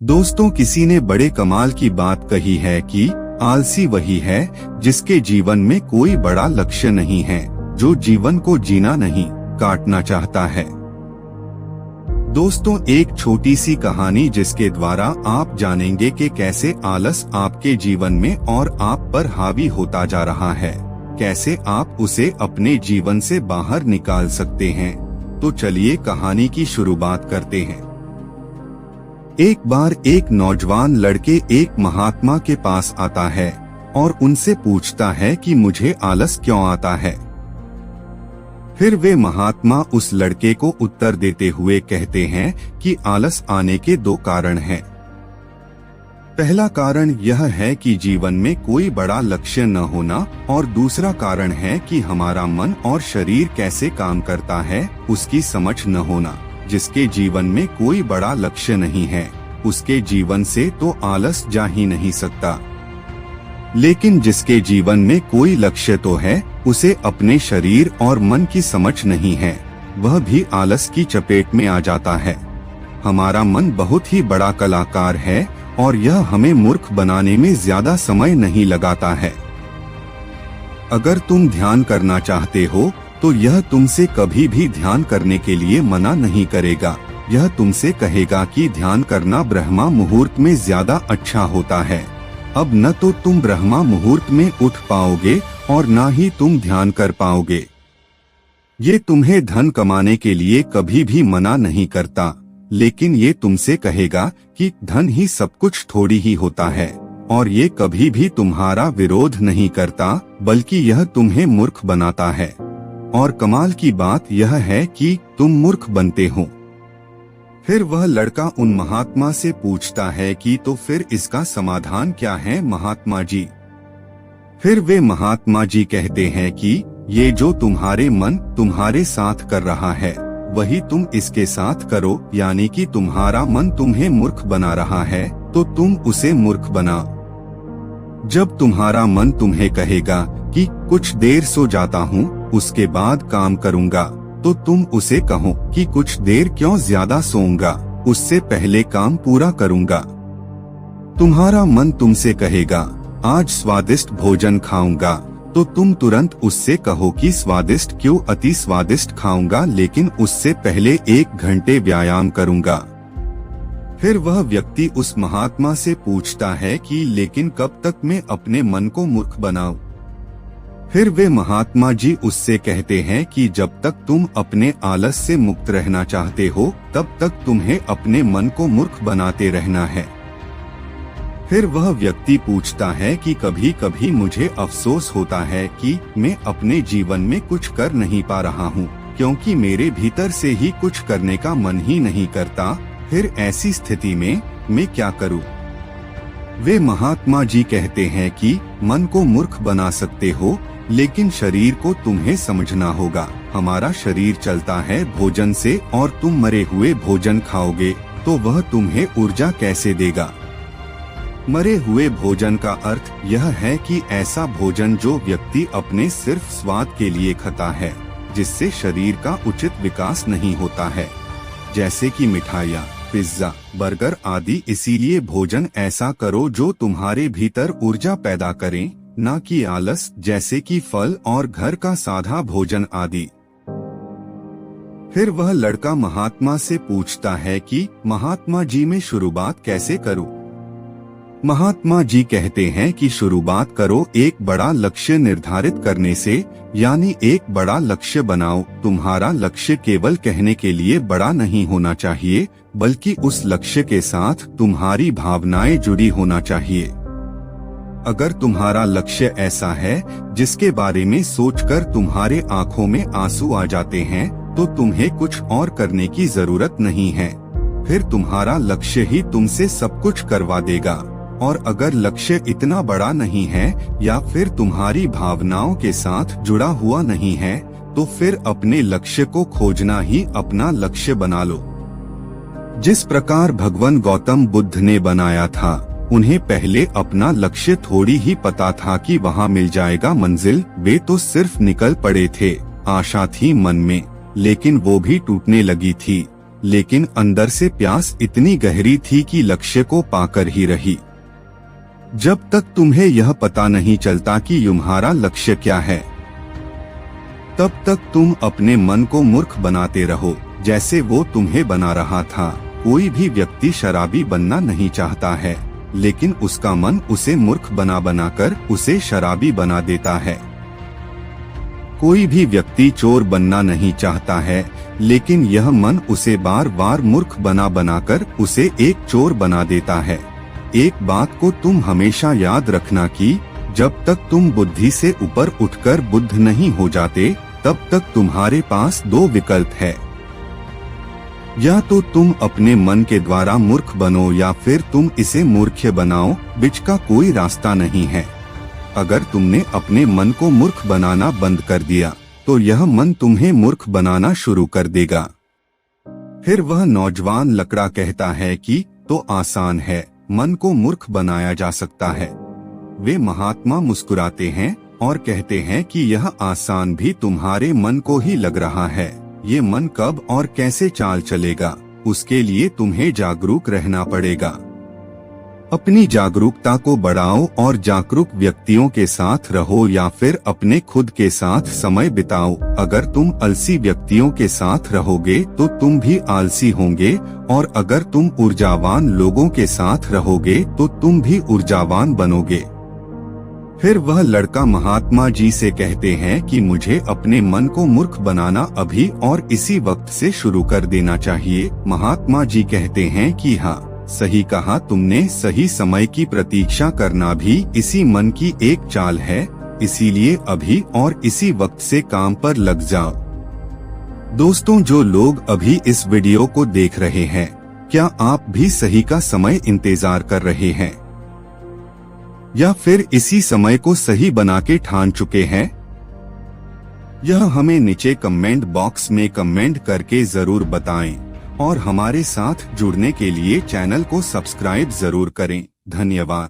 दोस्तों, किसी ने बड़े कमाल की बात कही है कि आलसी वही है जिसके जीवन में कोई बड़ा लक्ष्य नहीं है, जो जीवन को जीना नहीं काटना चाहता है। दोस्तों, एक छोटी सी कहानी जिसके द्वारा आप जानेंगे कि कैसे आलस आपके जीवन में और आप पर हावी होता जा रहा है, कैसे आप उसे अपने जीवन से बाहर निकाल सकते हैं। तो चलिए कहानी की शुरुआत करते हैं। एक बार एक नौजवान लड़के एक महात्मा के पास आता है और उनसे पूछता है कि मुझे आलस क्यों आता है। फिर वे महात्मा उस लड़के को उत्तर देते हुए कहते हैं कि आलस आने के दो कारण हैं। पहला कारण यह है कि जीवन में कोई बड़ा लक्ष्य न होना, और दूसरा कारण है कि हमारा मन और शरीर कैसे काम करता है उसकी समझ न होना। जिसके जीवन में कोई बड़ा लक्ष्य नहीं है, उसके जीवन से तो आलस जा ही नहीं सकता। लेकिन जिसके जीवन में कोई लक्ष्य तो है, उसे अपने शरीर और मन की समझ नहीं है, वह भी आलस की चपेट में आ जाता है। हमारा मन बहुत ही बड़ा कलाकार है और यह हमें मूर्ख बनाने में ज्यादा समय नहीं लगाता है। अगर तुम ध्यान करना चाहते हो तो यह तुमसे कभी भी ध्यान करने के लिए मना नहीं करेगा। यह तुमसे कहेगा कि ध्यान करना ब्रह्मा मुहूर्त में ज्यादा अच्छा होता है। अब न तो तुम ब्रह्मा मुहूर्त में उठ पाओगे और न ही तुम ध्यान कर पाओगे। ये तुम्हें धन कमाने के लिए कभी भी मना नहीं करता, लेकिन ये तुमसे कहेगा कि धन ही सब कुछ थोड़ी ही होता है, और ये कभी भी तुम्हारा विरोध नहीं करता, बल्कि यह तुम्हें मूर्ख बनाता है। और कमाल की बात यह है कि तुम मूर्ख बनते हो। फिर वह लड़का उन महात्मा से पूछता है कि तो फिर इसका समाधान क्या है महात्मा जी। फिर वे महात्मा जी कहते हैं कि ये जो तुम्हारे मन तुम्हारे साथ कर रहा है, वही तुम इसके साथ करो। यानी कि तुम्हारा मन तुम्हें मूर्ख बना रहा है तो तुम उसे मूर्ख बनाओ। जब तुम्हारा मन तुम्हें कहेगा कि कुछ देर सो जाता हूँ, उसके बाद काम करूँगा, तो तुम उसे कहो कि कुछ देर क्यों ज्यादा सोऊंगा, उससे पहले काम पूरा करूँगा। तुम्हारा मन तुमसे कहेगा आज स्वादिष्ट भोजन खाऊंगा, तो तुम तुरंत उससे कहो कि स्वादिष्ट क्यों, अति स्वादिष्ट खाऊंगा, लेकिन उससे पहले 1 घंटे व्यायाम करूंगा। फिर वह व्यक्ति उस महात्मा से पूछता है कि लेकिन कब तक मैं अपने मन को मूर्ख बनाऊं। फिर वे महात्मा जी उससे कहते हैं कि जब तक तुम अपने आलस से मुक्त रहना चाहते हो, तब तक तुम्हें अपने मन को मूर्ख बनाते रहना है। फिर वह व्यक्ति पूछता है कि कभी कभी मुझे अफसोस होता है कि मैं अपने जीवन में कुछ कर नहीं पा रहा हूँ, क्योंकि मेरे भीतर से ही कुछ करने का मन ही नहीं करता। फिर ऐसी स्थिति में मैं क्या करूँ? वे महात्मा जी कहते हैं कि मन को मूर्ख बना सकते हो, लेकिन शरीर को तुम्हें समझना होगा। हमारा शरीर चलता है भोजन से, और तुम मरे हुए भोजन खाओगे तो वह तुम्हें ऊर्जा कैसे देगा? मरे हुए भोजन का अर्थ यह है कि ऐसा भोजन जो व्यक्ति अपने सिर्फ स्वाद के लिए खाता है, जिससे शरीर का उचित विकास नहीं होता है, जैसे कि मिठाइयाँ, पिज्जा, बर्गर आदि। इसीलिए भोजन ऐसा करो जो तुम्हारे भीतर ऊर्जा पैदा करे, न कि आलस, जैसे कि फल और घर का सादा भोजन आदि। फिर वह लड़का महात्मा से पूछता है कि महात्मा जी मैं शुरुआत कैसे करूं? महात्मा जी कहते हैं कि शुरुआत करो एक बड़ा लक्ष्य निर्धारित करने से, यानी एक बड़ा लक्ष्य बनाओ। तुम्हारा लक्ष्य केवल कहने के लिए बड़ा नहीं होना चाहिए, बल्कि उस लक्ष्य के साथ तुम्हारी भावनाएं जुड़ी होना चाहिए। अगर तुम्हारा लक्ष्य ऐसा है जिसके बारे में सोचकर तुम्हारे आंखों में आंसू आ जाते हैं, तो तुम्हें कुछ और करने की जरूरत नहीं है। फिर तुम्हारा लक्ष्य ही तुमसे सब कुछ करवा देगा। और अगर लक्ष्य इतना बड़ा नहीं है या फिर तुम्हारी भावनाओं के साथ जुड़ा हुआ नहीं है, तो फिर अपने लक्ष्य को खोजना ही अपना लक्ष्य बना लो। जिस प्रकार भगवान गौतम बुद्ध ने बनाया था, उन्हें पहले अपना लक्ष्य थोड़ी ही पता था कि वहाँ मिल जाएगा मंजिल। वे तो सिर्फ निकल पड़े थे, आशा थी मन में, लेकिन वो भी टूटने लगी थी। लेकिन अंदर से प्यास इतनी गहरी थी कि लक्ष्य को पाकर ही रही। जब तक तुम्हें यह पता नहीं चलता कि तुम्हारा लक्ष्य क्या है, तब तक तुम अपने मन को मूर्ख बनाते रहो, जैसे वो तुम्हें बना रहा था। कोई भी व्यक्ति शराबी बनना नहीं चाहता है, लेकिन उसका मन उसे मूर्ख बनाकर उसे शराबी बना देता है। कोई भी व्यक्ति चोर बनना नहीं चाहता है, लेकिन यह मन उसे बार बार मूर्ख बनाकर उसे एक चोर बना देता है। एक बात को तुम हमेशा याद रखना कि जब तक तुम बुद्धि से ऊपर उठकर बुद्ध नहीं हो जाते, तब तक तुम्हारे पास दो विकल्प है। या तो तुम अपने मन के द्वारा मूर्ख बनो या फिर तुम इसे मूर्ख बनाओ, बीच का कोई रास्ता नहीं है। अगर तुमने अपने मन को मूर्ख बनाना बंद कर दिया, तो यह मन तुम्हें मूर्ख बनाना शुरू कर देगा। फिर वह नौजवान लकड़ा कहता है कि तो आसान है, मन को मूर्ख बनाया जा सकता है। वे महात्मा मुस्कुराते हैं और कहते हैं कि यह आसान भी तुम्हारे मन को ही लग रहा है। ये मन कब और कैसे चाल चलेगा, उसके लिए तुम्हें जागरूक रहना पड़ेगा। अपनी जागरूकता को बढ़ाओ और जागरूक व्यक्तियों के साथ रहो या फिर अपने खुद के साथ समय बिताओ। अगर तुम आलसी व्यक्तियों के साथ रहोगे तो तुम भी आलसी होंगे, और अगर तुम ऊर्जावान लोगों के साथ रहोगे तो तुम भी ऊर्जावान बनोगे। फिर वह लड़का महात्मा जी से कहते हैं कि मुझे अपने मन को मूर्ख बनाना अभी और इसी वक्त से शुरू कर देना चाहिए। महात्मा जी कहते हैं कि हाँ, सही कहा तुमने, सही समय की प्रतीक्षा करना भी इसी मन की एक चाल है, इसीलिए अभी और इसी वक्त से काम पर लग जाओ। दोस्तों, जो लोग अभी इस वीडियो को देख रहे हैं, क्या आप भी सही का समय इंतजार कर रहे हैं या फिर इसी समय को सही बना के ठान चुके हैं? यह हमें नीचे कमेंट बॉक्स में कमेंट करके जरूर बताएं और हमारे साथ जुड़ने के लिए चैनल को सब्सक्राइब जरूर करें। धन्यवाद।